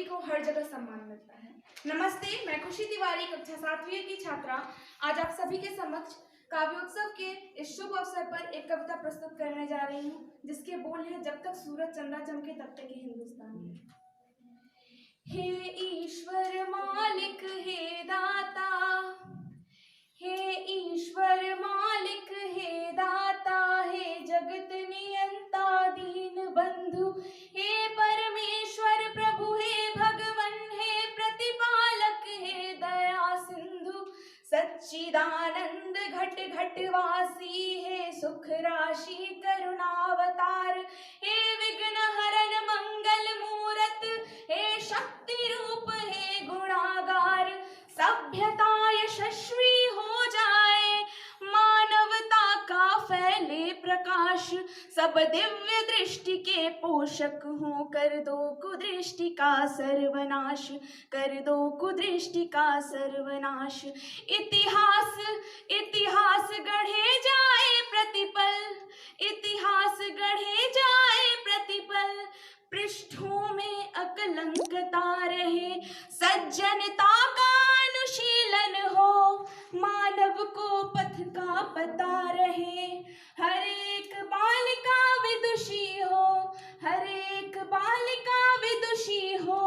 व्यक्ति को हर जगह सम्मान मिलता है। नमस्ते, मैं खुशी तिवारी, कक्षा 7वीं की छात्रा, आज आप सभी के समक्ष काव्योत्सव के इस शुभ अवसर पर एक कविता प्रस्तुत करने जा रही हूँ, जिसके बोल हैं, जब तक सूरज चंदा चमके तब तक ही हिंदुस्तान। हे ईश्वर मालिक, हे दाता, हे ईश्वर मालिक, हे दाता, हे जगत नियंता दीन बंधु, हे परमेश्वर प्रभु, हे भगवन, हे प्रतिपालक, हे दया सिंधु, सच्चिदानंद घट घट वासी, हे सुख राशि करुणावतार, हे विघ्न हरण मंगल मूरत, हे शक्ति रूप, हे गुणागार, सभ्यता यशस्वी हो जाए, मानवता का फैले प्रकाश, सब दिव्य दृष्टि के पोषक हों, कर दो कुदृष्टि का सर्वनाश, कर दो कुदृष्टि का सर्वनाश। इतिहास इतिहास गढ़े जाए प्रतिपल, इतिहास गढ़े जाए प्रतिपल, पृष्ठों में अकलंकता रहे, सज्जनता का अनुशीलन हो, मानव को पथ का पता रहे, हर एक बालिका विदुषी हो, हर एक बालिका विदुषी हो,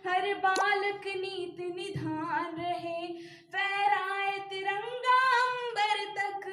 हर बालक नीत निधान रहे, फहराए तिरंगा अंबर तक,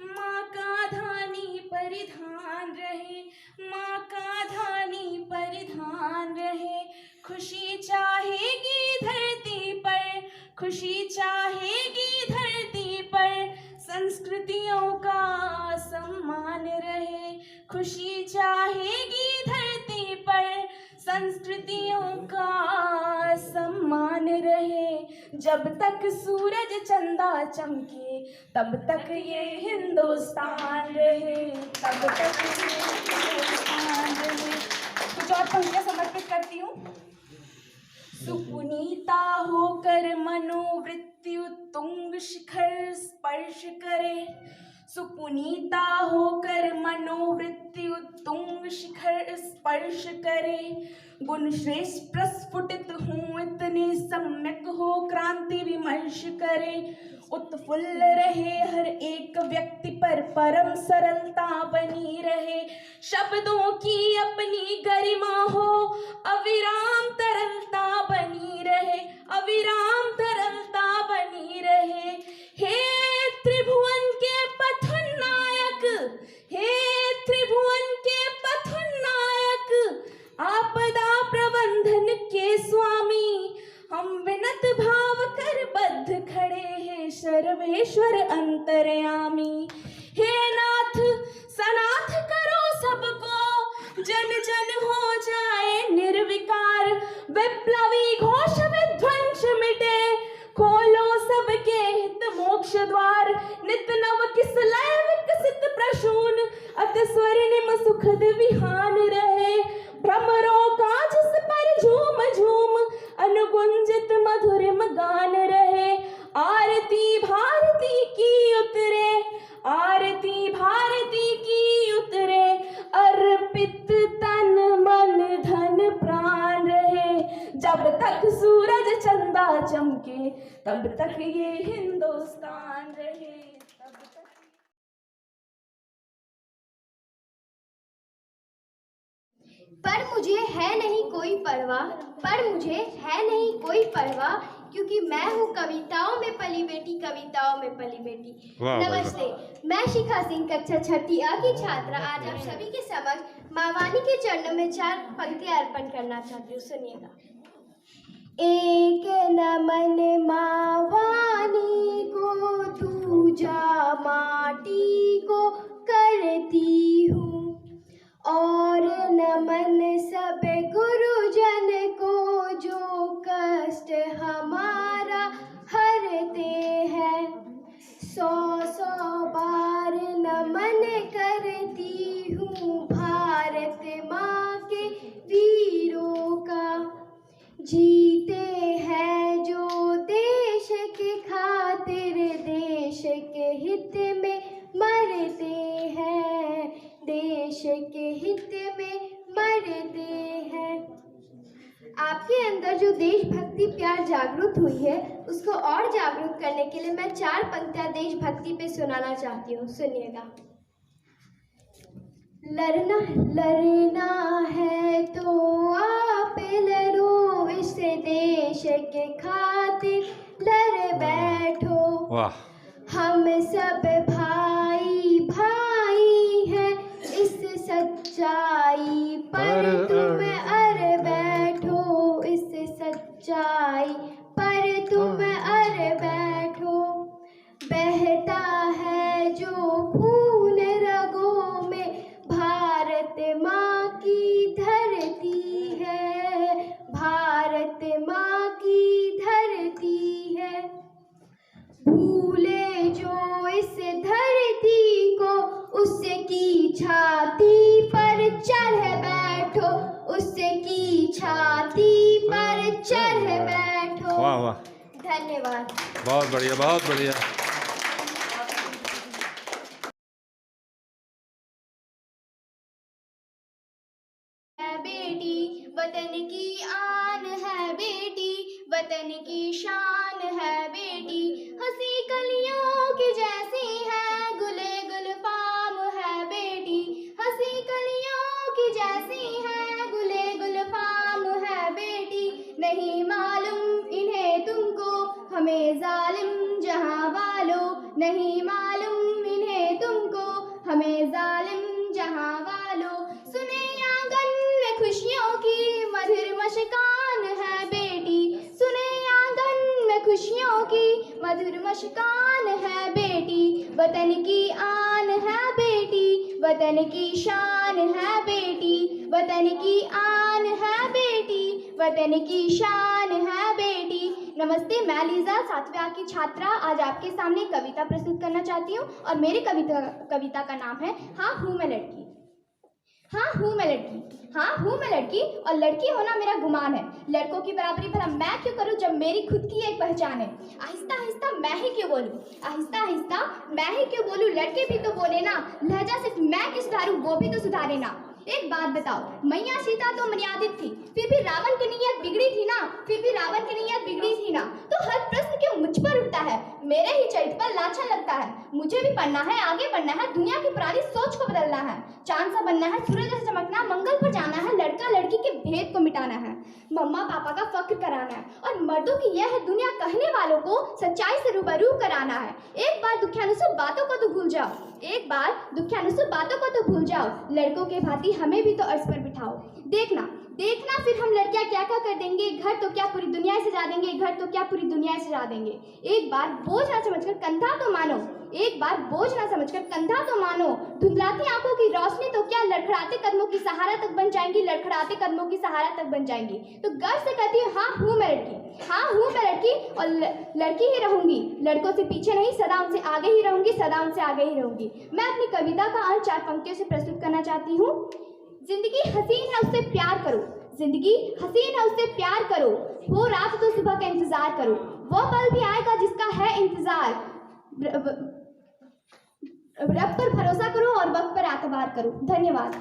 माँ का धानी परिधान रहे, माँ का धानी परिधान रहे, खुशी चाहेगी धरती पर, खुशी चाहेगी धरती पर, संस्कृतियों का सम्मान रहे, खुशी चाहेगी धरती पर, संस्कृतियों का सम्मान रहे, जब तक सूरज चंदा चमके तब तक ये हिंदुस्तान रहे, तब तक ये हिंदुस्तान रहे। कुछ और पंक्तियां समर्पित करती हूँ। सुपुनीता होकर मनोवृत्ति उत्तुंग शिखर स्पर्श करे, सुपुनीता होकर मनोवृत्ति उत्तुंग शिखर स्पर्श करे, गुण श्रेष्ठ प्रस्फुटित हूँ इतने सम्यक हो, क्रांति विमर्श करे, उत्फुल्ल रहे हर एक व्यक्ति पर परम सरलता बनी रहे, शब्दों की अपनी गरिमा हो, अविराम तरलता बनी रहे, अविराम तरलता बनी रहे, हे त्रिभुवन के पथन नायक, हे त्रिभुवन के पथन नायक, आपदा प्रबंधन के स्वामी, हम विनत भाव कर बद्ध खड़े हैं, सर्वेश्वर अंतर्यामी, हे नाथ सनाथ करो सबको, जन जन हो जाए निर्विकार, विप्लवी घोष विध्वंस मिटे, खोलो सबके हित मोक्ष द्वार, नित नव किस लय विकसित प्रसून, अति स्वर्णिम सुखद विहान रहे, भ्रमरों का जिस पर झूम झूम, अनुगुंजित मधुरिम गान रहे, आरती भारती की उतरे, आरती भारती की उतरे, अर्पित तन मन धन प्राण रहे, जब तक सूरज चंदा चमके तब तक ये हिंदुस्तान रहे, तब तक। पर मुझे है नहीं कोई परवाह, पर मुझे है नहीं कोई परवाह, क्योंकि मैं हूँ कविताओं में पली बेटी, कविताओं में पली बेटी। नमस्ते, मैं शिखा सिंह, कक्षा 6ठी A की छात्रा, आज आप सभी के समक्ष माँ वाणी के चरणों में 4 पंक्तियाँ अर्पण करना चाहती हूँ, सुनिएगा। एक नमन माँ वाणी को, दूजा माटी को करती हूँ, और नमन सब गुरुजन को, जो कष्ट हमारा हरते हैं, 100 बार नमन करती हूँ, भारत माँ के वीरों का, जीते हैं जो देश के खातिर, देश के हित में मरते हैं, देश के हित में मरते हैं। आपके आपके अंदर जो देशभक्ति प्यार जागृत हुई है उसको और जागृत करने के लिए मैं 4 पंक्तियां देशभक्ति पे सुनाना चाहती हूँ। सुनिएगा। लड़ना लड़ना है तो आप लड़ो, इस देश के खातिर लड़ बैठो। वाह। हम सब भाई भाई हैं इस सच्चाई पर तुम अड़ बैठो, इस सच्चाई पर तुम अड़ बैठो। बहता है जो खून रगों में, भारत माँ की धरती है, भारत माँ की धरती है। भूले जो इस धरती को, उसकी छाती पर चढ़ बैठो, उसकी छाती पर चढ़ बैठो। वाह वाह, धन्यवाद। बहुत बढ़िया, बहुत बढ़िया। बेटी वतन की आन है, बेटी वतन की शान है, बेटी हंसी कलियों की जैसी है, गुले गुलफाम है, बेटी हंसी कलियों की जैसी है, गुले गुलफाम है, बेटी नहीं मालूम इन्हें तुमको, हमें जालिम जहां वालों, नहीं मालूम इन्हें तुमको, हमें जालिम जहां वालों। सुने आंगन में खुशियों की मधुर मशकान है, बेटी सुने आंगन में खुशियों की मधुर मशकान है, बेटी वतन की आन है, बेटी वतन की शान है, बेटी वतन की आन है, बेटी वतन की शान है, बेटी। नमस्ते, मैं लीजा 7वीं की छात्रा आज आपके सामने कविता प्रस्तुत करना चाहती हूँ और मेरी कविता का नाम है हाँ हूँ मैं लड़की। हाँ हूँ मैं लड़की, हाँ हूँ मैं लड़की और लड़की होना मेरा गुमान है। लड़कों की बराबरी भला मैं क्यों करूँ जब मेरी खुद की एक पहचान है। आहिस्ता आहिस्ता मैं ही क्यों बोलूँ, आहिस्ता आहिस्ता मैं ही क्यों बोलूँ, लड़के भी तो बोले ना, लहजा सिर्फ मैं क्यों सुधारूँ, वो भी तो सुधारे ना। एक बात बताओ, मैया सीता तो मर्यादित थी, फिर भी रावण की नीयत बिगड़ी थी ना, फिर भी रावण की नीयत बिगड़ी थी ना। तो हर प्रश्न क्यों मुझ पर उठता है, मेरे ही चरित्र पर लाछन लगता है। मुझे भी पढ़ना है, आगे बढ़ना है, दुनिया की पुरानी सोच को बदलना है, चांद सा बनना है, सूरज जैसे चमकना, मंगल पर जाना है, लड़का लड़की के भेद को मिटाना है, मम्मा पापा का फख्र कराना है और मर्दों की यह है दुनिया कहने वालों को सच्चाई से रूबरू कराना है। एक बार दुखियानुसूर बातों को तो भूल जाओ, एक बार दुखियानुसूर बातों को तो भूल जाओ, लड़कों के भांति हमें भी तो अर्श पर बिठाओ। देखना देखना फिर हम लड़कियां क्या क्या कर देंगे, घर तो क्या पूरी दुनिया सजा देंगे, घर तो क्या पूरी दुनिया सजा देंगे। एक बार बोझ ना समझकर कंधा तो मानो, एक बार बोझ ना समझकर कंधा तो मानो, धुंधलाती आंखों की रोशनी तो क्या लड़खड़ाते कदमों की सहारा तक बन जाएंगी, लड़खड़ाते कदमों की सहारा तक बन जाएंगी। तो गर्व से कहती हूँ हाँ हूँ मैं लड़की, हाँ हूँ मैं लड़की और लड़की ही रहूंगी, लड़कों से पीछे नहीं, सदा उनसे आगे ही रहूंगी, सदा उनसे आगे ही रहूंगी। मैं अपनी कविता का अंत 4 पंक्तियों से प्रस्तुत करना चाहती हूँ। जिंदगी हसीन है उससे प्यार करो, जिंदगी हसीन है उससे प्यार करो, हो रात तो सुबह का इंतजार करो, वो पल भी आएगा जिसका है इंतजार। रब पर भरोसा करो और वक्त पर एतबार करो। धन्यवाद।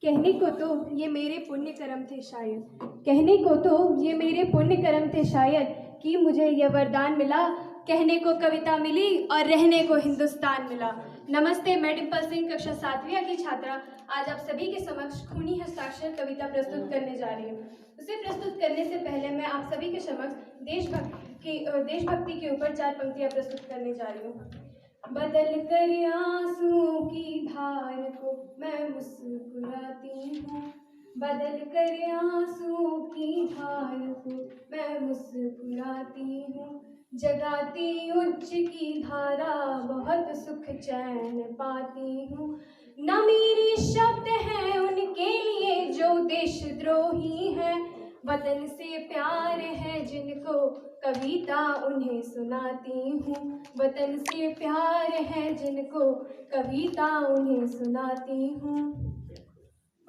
कहने को तो ये मेरे पुण्य कर्म थे शायद, कहने को तो ये मेरे पुण्य कर्म थे शायद, कि मुझे यह वरदान मिला, कहने को कविता मिली और रहने को हिंदुस्तान मिला। नमस्ते, मैं डिम्पल सिंह कक्षा 7वीं की छात्रा आज आप सभी के समक्ष खूनी हस्ताक्षर कविता प्रस्तुत करने जा रही हूँ। उसे प्रस्तुत करने से पहले मैं आप सभी के समक्ष देशभक्ति के ऊपर 4 पंक्तियाँ प्रस्तुत करने जा रही हूँ। बदल कर आंसुओं की धार को मैं मुस्कुराती हूँ, बदल कर आंसुओं की धार को मैं मुस्कुराती हूँ, जगाती उच्च की धारा बहुत सुख चैन पाती हूँ। न मेरे शब्द हैं उनके लिए जो देशद्रोही हैं, वतन से प्यार है जिनको कविता उन्हें सुनाती हूँ, वतन से प्यार है जिनको कविता उन्हें सुनाती हूँ।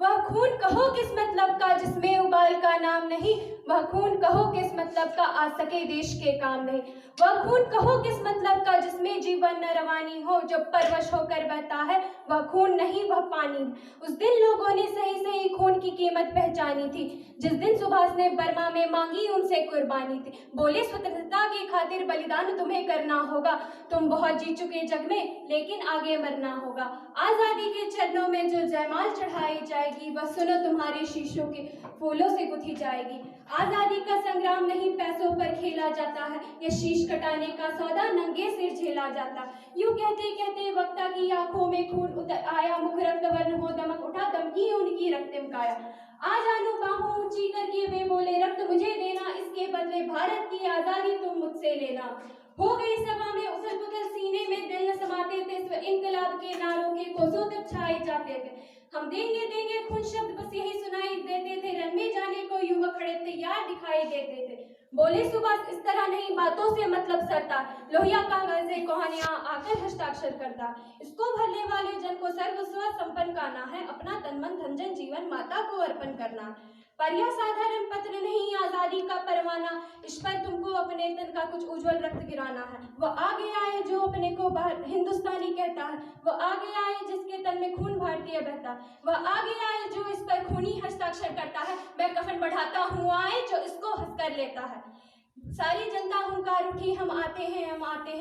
वह खून कहो किस मतलब का जिसमें उबाल का नाम नहीं, वह खून कहो किस मतलब का आ सके देश के काम नहीं, वह खून कहो किस मतलब का जिसमें जीवन न रवानी हो, जो परवश होकर बहता है वह खून नहीं वह पानी। उस दिन लोगों ने सही सही खून की कीमत पहचानी थी, जिस दिन सुभाष ने बर्मा में मांगी उनसे कुर्बानी थी। बोले स्वतंत्रता की खातिर बलिदान तुम्हें करना होगा, तुम बहुत जी चुके जग में लेकिन आगे मरना होगा। आजादी के चरणों में जो जयमाल चढ़ाई जाएगी, वह सुनो तुम्हारे शीशों के फूलों से गुथी जाएगी। आजादी का संग्राम नहीं पैसों पर खेला जाता है, यह शीश कटाने का सौदा नंगे सिर झेला जाता। यूं कहते कहते वक्ता की आंखों में खून उतर आया, मुख रक्त वर्ण हो दमक उठा, दम की उनकी रक्तिम काया। आज आनो बाहों ऊंची करके वे बोले, रक्त मुझे देना, इसके बदले भारत की आजादी तुम मुझसे लेना। हो गई सभा में उथल पुथल, सीने में दिल न समाते थे, इनकलाब के नारों के कोसों तक छाए जाते थे। हम देंगे खून शब्द बस यही सुनाई देते थे, रन में जाने को युवक खड़े तैयार दिखाई देते थे। बोले सुभाष इस तरह नहीं बातों से मतलब सरता, लोहिया कागजे कहानियां आकर हस्ताक्षर करता। इसको भरने वाले जन को सर्वस्व संपन्न करना है, अपना तन मन धन जन जीवन माता को अर्पण करना। पर यह साधारण पत्र नहीं आजादी का परवाना, इस पर तुमको अपने तन का कुछ उज्जवल रक्त गिराना है। वह आगे आए जो अपने को हिंदुस्तानी कहता है, वह आगे आए जिसके तन में खून भारतीय बहता है, वह आगे आए जो इस पर खूनी हस्ताक्षर करता है। मैं कफन बढ़ाता हूँ आए जो इसको हंस कर लेता है। सारी जनता हुंकार उठी, हम आते हैं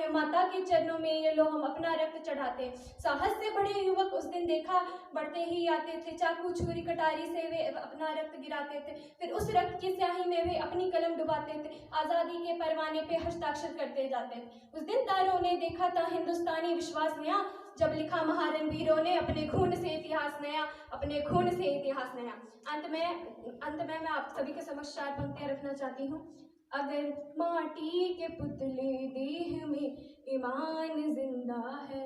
माता के चरणों में ये लो हम अपना रक्त चढ़ाते हैं। साहस से बड़े युवक उस दिन देखा बढ़ते ही आते थे, चाकू छुरी कटारी से वे अपना रक्त गिराते थे, फिर उस रक्त की स्याही में वे अपनी कलम डुबाते थे, आजादी के परवाने पे हस्ताक्षर करते जाते थे। उस दिन तारों ने देखा था हिंदुस्तानी विश्वास नया, जब लिखा महारणवीरों ने अपने खून से इतिहास नया, अपने खून से इतिहास नया। अंत में मैं आप सभी के समक्ष 4 पंक्तियां रखना चाहती हूँ। अगर माटी के पुतले देह में ईमान जिंदा है,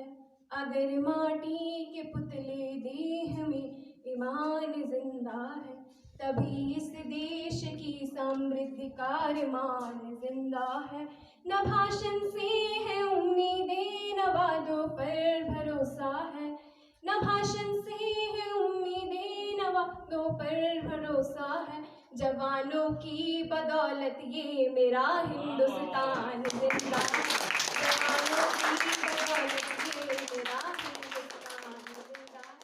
अगर माटी के पुतले देह में ईमान जिंदा है, तभी इस देश की समृद्धि का अरमान जिंदा है। न भाषण से है उम्मीदें, न वादों पर भरोसा है, न भाषण से है उम्मीदें, न वादों पर भरोसा है। जवानों की बदौलत ये मेरा हिंदुस्तान जिंदा है, जवानों की बदौलत ये मेरा हिंदुस्तान जिंदा है।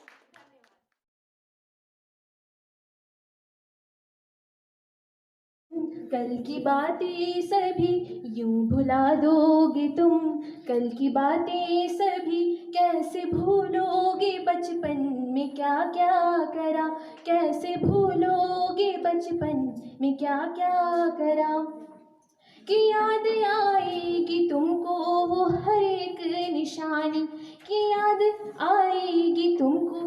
कल की बातें सभी यूं भुला दोगे तुम, कल की बातें सभी कैसे भूलोगे, बचपन में क्या क्या करा, कैसे भूलोगे बचपन में क्या क्या करा। कि याद आएगी तुमको वो हर एक निशानी, कि याद आएगी तुमको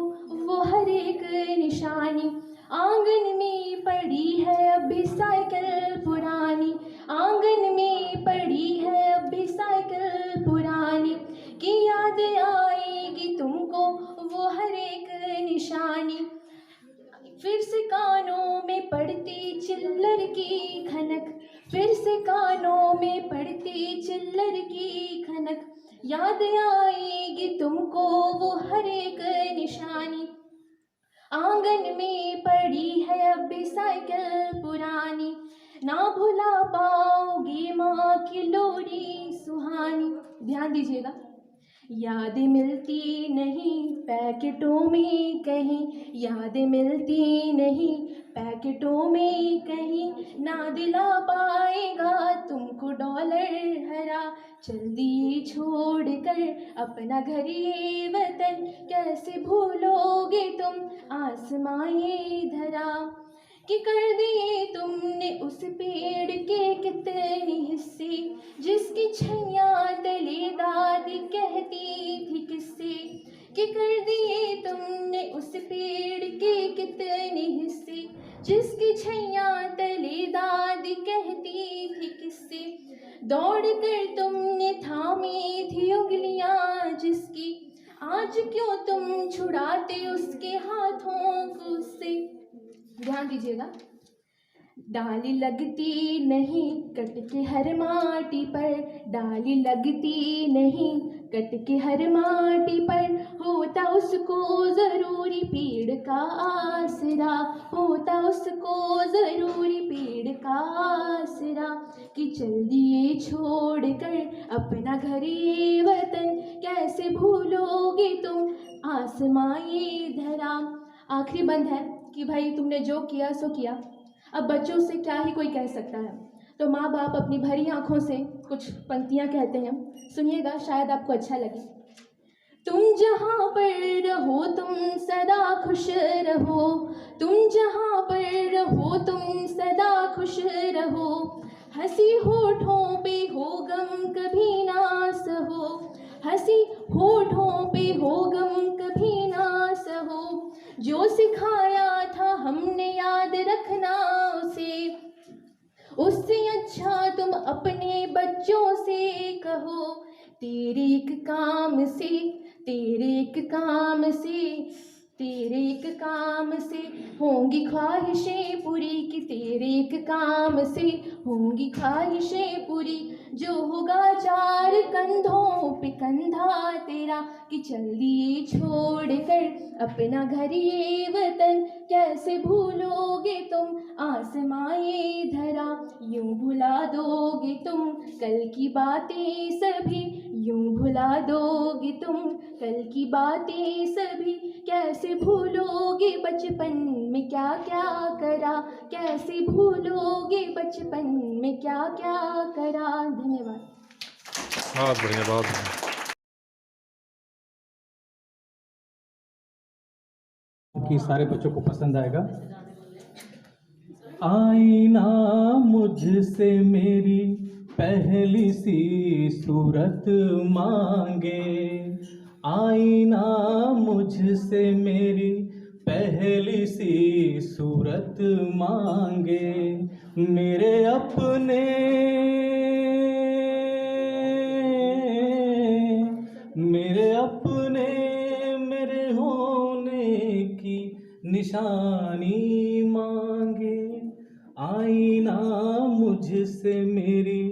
वो हर एक निशानी। आंगन में पड़ी है अभी साइकिल पुरानी, आंगन में पड़ी है अभी साइकिल पुरानी। कि याद आएगी तुमको वो हर एक निशानी। फिर से कानों में पड़ती चिल्लर की खनक, फिर से कानों में पड़ती चिल्लर की खनक। याद आएगी तुमको वो हर एक निशानी। आंगन में पड़ी है अब भी साइकिल पुरानी, ना भुला पाओगी माँ की लोरी सुहानी। ध्यान दीजिएगा। यादें मिलती नहीं पैकेटों में कहीं, यादें मिलती नहीं पैकेटों में कहीं। ना दिला पाएगा तुमको डॉलर हरा, चल दिए छोड़ कर अपना घर ये वतन। कैसे भूलोगे तुम आसमां ये धरा, कि कर दिए तुमने उस पेड़ के कितने हिस्से, जिसकी छैया तले दादी कहती थी किस्से। कि कर दिए तुमने उस पेड़ के कितने हिस्से, जिसकी छैया तले दादी कहती थी किस्से। दौड़ कर तुमने थामी थी उंगलियां जिसकी, आज क्यों तुम छुड़ाते उसके हाथों को उससे। ध्यान दीजिएगा। डाली लगती नहीं कट के हर माटी पर, डाली लगती नहीं कट के हर माटी पर, होता उसको ज़रूरी पेड़ का आसरा, होता उसको ज़रूरी पेड़ का आसरा। कि चल दिए छोड़ कर अपना घर ये वतन, कैसे भूलोगे तुम आसमां ये धरा। आखिरी बंद है कि भाई तुमने जो किया सो किया, अब बच्चों से क्या ही कोई कह सकता है। तो माँ बाप अपनी भरी आंखों से कुछ पंक्तियाँ कहते हैं, सुनिएगा, शायद आपको अच्छा लगे। तुम जहाँ पर रहो तुम सदा खुश रहो, तुम जहाँ पर रहो तुम सदा खुश रहो, हंसी होठों पे हो गम कभी ना सहो, हंसी होठों पे हो गम कभी ना सहो। जो सिखाया था हमने याद रखना उसे, उससे अच्छा तुम अपने बच्चों से कहो। तेरे एक काम से, तेरे एक काम से, तेरे एक काम से होंगी ख्वाहिशें पूरी, कि तेरे एक काम से होंगी ख्वाहिशें पूरी। जो होगा चार कंधों पे कंधा तेरा, कि चल दिए छोड़ कर अपना घर ये वतन, कैसे भूलोगे तुम आसमां ये धरा। यूं भुला दोगे तुम कल की बातें सभी, यूं भुला दोगे तुम कल की बातें सभी, कैसे भूलोगे बचपन में क्या क्या करा, कैसे भूलोगे बचपन में क्या क्या करा। धन्यवाद। बहुत बढ़िया, बहुत बढ़िया। कि सारे बच्चों को पसंद आएगा। आईना मुझसे मेरी पहली सी सूरत मांगे, आईना मुझसे मेरी पहली सी सूरत मांगे, मेरे अपने मेरे होने की निशानी मांगे। आईना मुझसे मेरी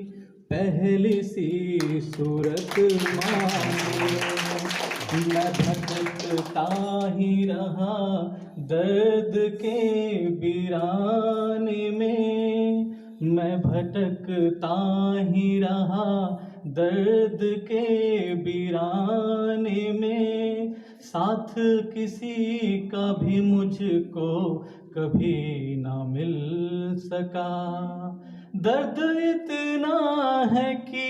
पहली सी सूरत मांगे, मैं भटकता ही रहा दर्द के वीराने में, मैं भटकता ही रहा दर्द के वीराने में, साथ किसी का भी मुझको कभी ना मिल सका। दर्द इतना है कि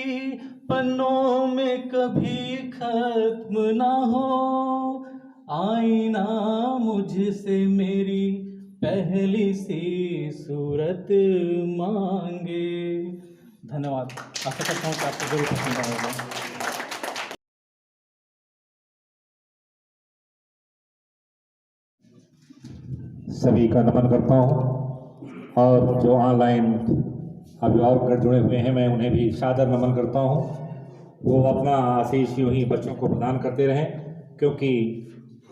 पन्नों में कभी खत्म ना हो, आईना मुझसे मेरी पहली सी सूरत मांगे। धन्यवाद। आशा करता हूँ कि आपको जरूर पसंद आएगा। सभी का नमन करता हूँ और जो ऑनलाइन अभिभावक जुड़े हुए हैं मैं उन्हें भी सादर नमन करता हूँ। वो अपना आशीष यूँ ही बच्चों को प्रदान करते रहें, क्योंकि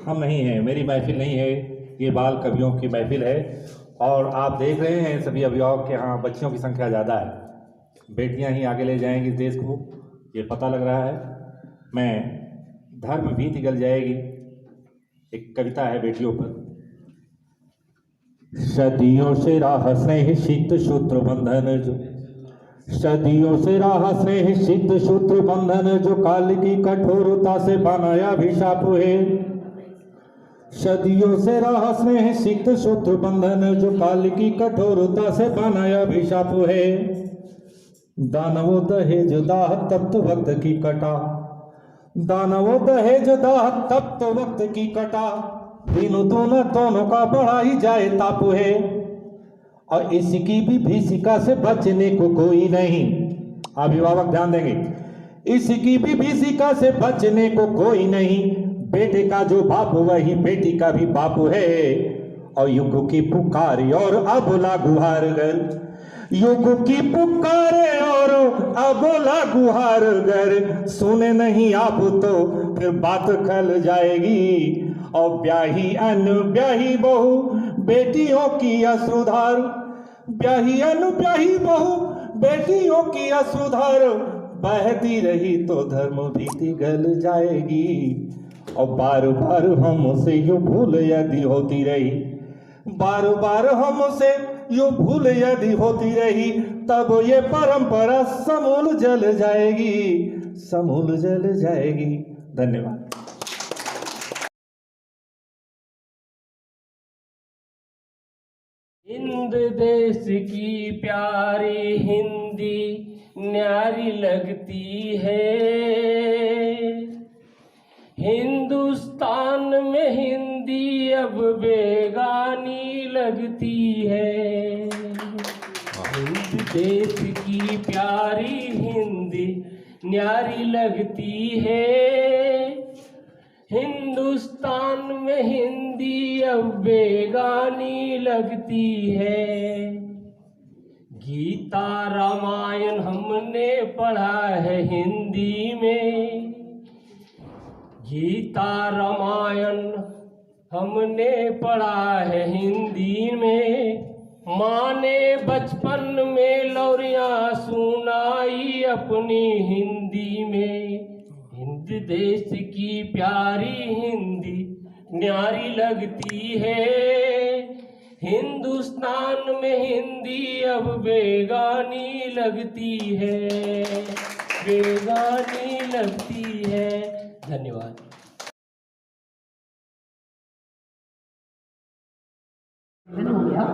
हम नहीं हैं, मेरी महफिल नहीं है, ये बाल कवियों की महफिल है। और आप देख रहे हैं सभी अभिभावक के यहाँ बच्चियों की संख्या ज़्यादा है, बेटियाँ ही आगे ले जाएंगी इस देश को, ये पता लग रहा है। मैं धर्म भीति गल जाएगी, एक कविता है बेटियों पर। सदियों से राह स्नेह शीत सूत्र बंधन जो, सदियों से राह स्नेह शीत सूत्र बंधन जो काल की कठोरता से बनाया अभिशाप है। सदियों से राह स्नेह शीत सूत्र बंधन जो काल की कठोरता से बनाया अभिशाप है। दानवो दहेज दाह तप्त वक्त की कटा, दानवो दहेज दाह तप्त वक्त की कटा, तीनों दोनों का बढ़ा ही जाए ताप है। और इसकी भी भीषिका से बचने को कोई नहीं, अभिभावक ध्यान देंगे, इसकी भी भीषिका से बचने को कोई नहीं। बेटे का जो बाप वही बेटी का भी बाप है। और युग की पुकार और अबोला गुहार गर, युग की पुकारे और अबोला गुहार गर, सुने नहीं आप तो फिर बात खल जाएगी। और ब्याही अन ब्याही बहू बेटियों की अश्रुधार, ब्याही अनुब्याही बहू बेटियों की असुधार, बहती रही तो धर्म भीति गल जाएगी। और बार बार हमसे यूं भूल यदि होती रही, बार बार हमसे यूं भूल यदि होती रही, तब ये परंपरा समूल जल जाएगी, समूल जल जाएगी। धन्यवाद। हिंद देश की प्यारी हिंदी न्यारी लगती है, हिंदुस्तान में हिंदी अब बेगानी लगती है। हिंद देश की प्यारी हिंदी न्यारी लगती है, हिंदुस्तान में हिंदी अब बेगानी लगती है। गीता रामायण हमने पढ़ा है हिंदी में, गीता रामायण हमने पढ़ा है हिंदी में। माँ ने बचपन में लोरियां सुनाई अपनी हिंदी में। हिंद देश की प्यारी हिंदी न्यारी लगती है, हिंदुस्तान में हिंदी अब बेगानी लगती है, बेगानी लगती है। धन्यवाद। हो गया।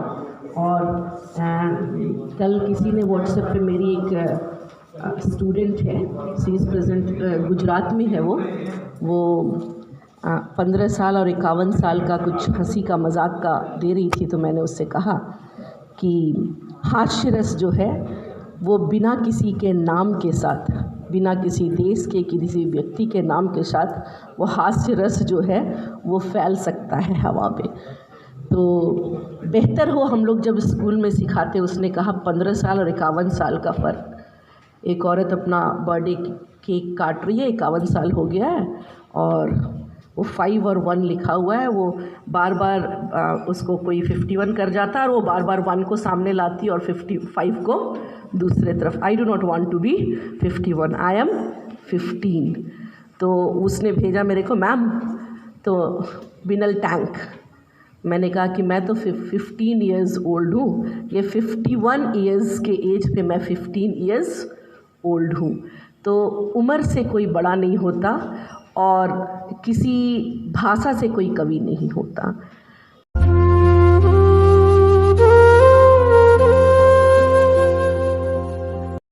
और कल किसी ने व्हाट्सएप पे मेरी एक स्टूडेंट है, सी इज़ प्रेजेंट, गुजरात में है वो 15 साल और 51 साल का कुछ हंसी का मजाक का दे रही थी। तो मैंने उससे कहा कि हास्य रस जो है वो बिना किसी के नाम के साथ, बिना किसी देश के किसी व्यक्ति के नाम के साथ वो हास्य रस जो है वो फैल सकता है हवा पे। तो बेहतर हो हम लोग जब स्कूल में सिखाते। उसने कहा 15 साल और 51 साल का फ़र्क। एक औरत अपना बर्थडे केक काट रही है, 51 साल हो गया है और वो 5 और 1 लिखा हुआ है। वो बार बार उसको कोई 51 कर जाता है और वो बार बार 1 को सामने लाती है और 55 को दूसरे तरफ। I do not want to be 51, I am 15। तो उसने भेजा मेरे को, मैम तो बिनल टैंक। मैंने कहा कि मैं तो 15 इयर्स ओल्ड हूँ, ये 51 इयर्स के एज पे मैं 15 इयर्स ओल्ड हूँ। तो उम्र से कोई बड़ा नहीं होता और किसी भाषा से कोई कवि नहीं होता।